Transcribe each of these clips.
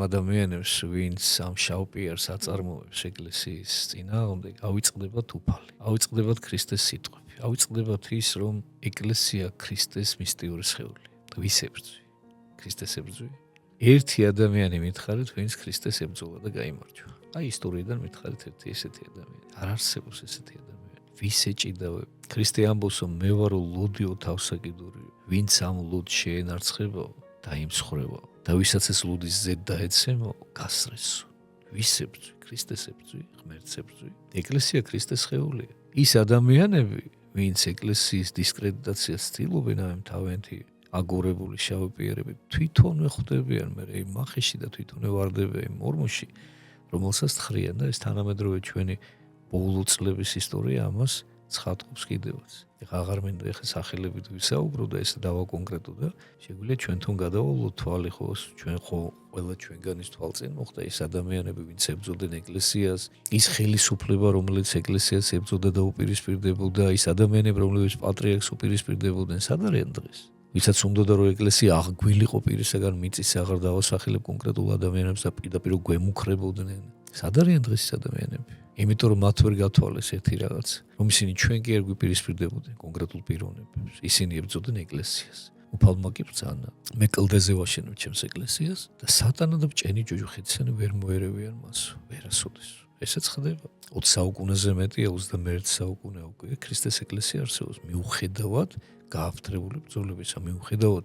ადამიანებს, ვინც ამ შავპიარს აწარმოებს ეკლესიის წინააღმდეგ, ავიწყდებათ უფალი, ავიწყდებათ ქრისტეს სიტყვები, ავიწყდებათ ის, რომ ეკლესია ქრისტეს მისტიური სხეულია. ვის ებრძვი? ქრისტეს ებრძვი? ერთი ადამიანი მითხარით, ვინც ქრისტეს ებრძოლა და გაიმარჯვა. აი ისტორიიდან მითხარით ერთი ესეთი ადამიანი. არ არსებობს ესეთი ადამიანი. ვის ეჭიდავებ? ქრისტე ამბობს, რომ მე ვარო ლოდიო თავსაკიდური, ვინც ამ ლუდს შეენარცხებაო, დაიმსხვრევაო. და ვისაც ეს ლუდის ზედ დაეცემო, გასრესო. ვის ებრძვი? ქრისტეს ებრძვი, ღმერთს ებრძვი. ეკლესია ქრისტეს სხეულია. ის ადამიანები, ვინც ეკლესიის დისკრედიტაციას ცდილობენ, ამ თავენთი აგორებული შავპიერები, თვითონვე ხვდებიან მე იმ მახეში და თვითონვე ვარდებიან იმ ორმოში, რომელსაც თხრიან და ეს თანამედროვე ჩვენი ბოლო წლების ისტორია ამას ცხადყოფს კიდევაც. ეხლა აღარ მინდა ეხლა სახელებით ვისაუბრო და ეს დავაკონკრეტო და შეგვიძლია ჩვენთონ გადავალოთ თვალი ხო ჩვენ ხო ყველა ჩვენგანის თვალწინ მოხდა ის ადამიანები ვინც ებრძოდნენ ეკლესიას, ის ხელისუფლება რომელიც ეკლესიას ებრძოდა და უპირისპირდებოდა, ის ადამიანები რომლებიც პატრიარქს უპირისპირდებოდნენ, სად არიან დღეს? ვისაც უნდოდა რომ ეკლესია აღგვილიყო პირისაგან მიწის აღარ დავასახელებ კონკრეტულ ადამიანებს და პირდაპირ გვემუქრებოდნენ. სად არიან დღეს ის ადამიანები? იმიტომ რომ მათ ვერ გათვალეს ერთი რაღაც, რომ ისინი ჩვენ კი არ გვიპირისპირდებოდნენ კონკრეტულ პიროვნებებს. ისინი ებრძოდნენ ეკლესიას. უფალმა კი ბრძანა. მე კლდეზე ვაშენებ ჩემს ეკლესიას და სატანა და ბჭენი ჯოჯოხეთისანი ვერ მოერევიან მას. ვერასოდეს. ესეც ხდება. 20 საუკუნეზე მეტია 21 საუკუნე უკვე ქრისტეს ეკლესია არსებობს მიუხედავად გააფთრებული ბრძოლებისა, მიუხედავად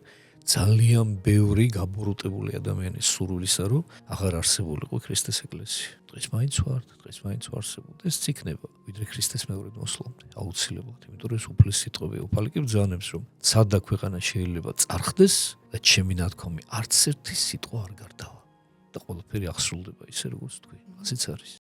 ძალიან ბევრი გაბოროტებული ადამიანის სურვილისა, რომ აღარ არსებულიყო ქრისტეს ეკლესია. დღეს მაინც ვართ, დღეს მაინც ვარსებობთ. ეს იქნება, ვიდრე ქრისტეს მეორედ მოსვლამდე, აუცილებლად. იმიტომ რომ ეს უფლის სიტყვებია. უფალი კი ბრძანებს, რომ ცადა ქვეყანა შეიძლება წარხდეს და ჩემი ნათქვამი არც ერთი სიტყვა არ გარდავა. და ყველაფერი აღსრულდება ისე როგორც თქვი. ასეც არის.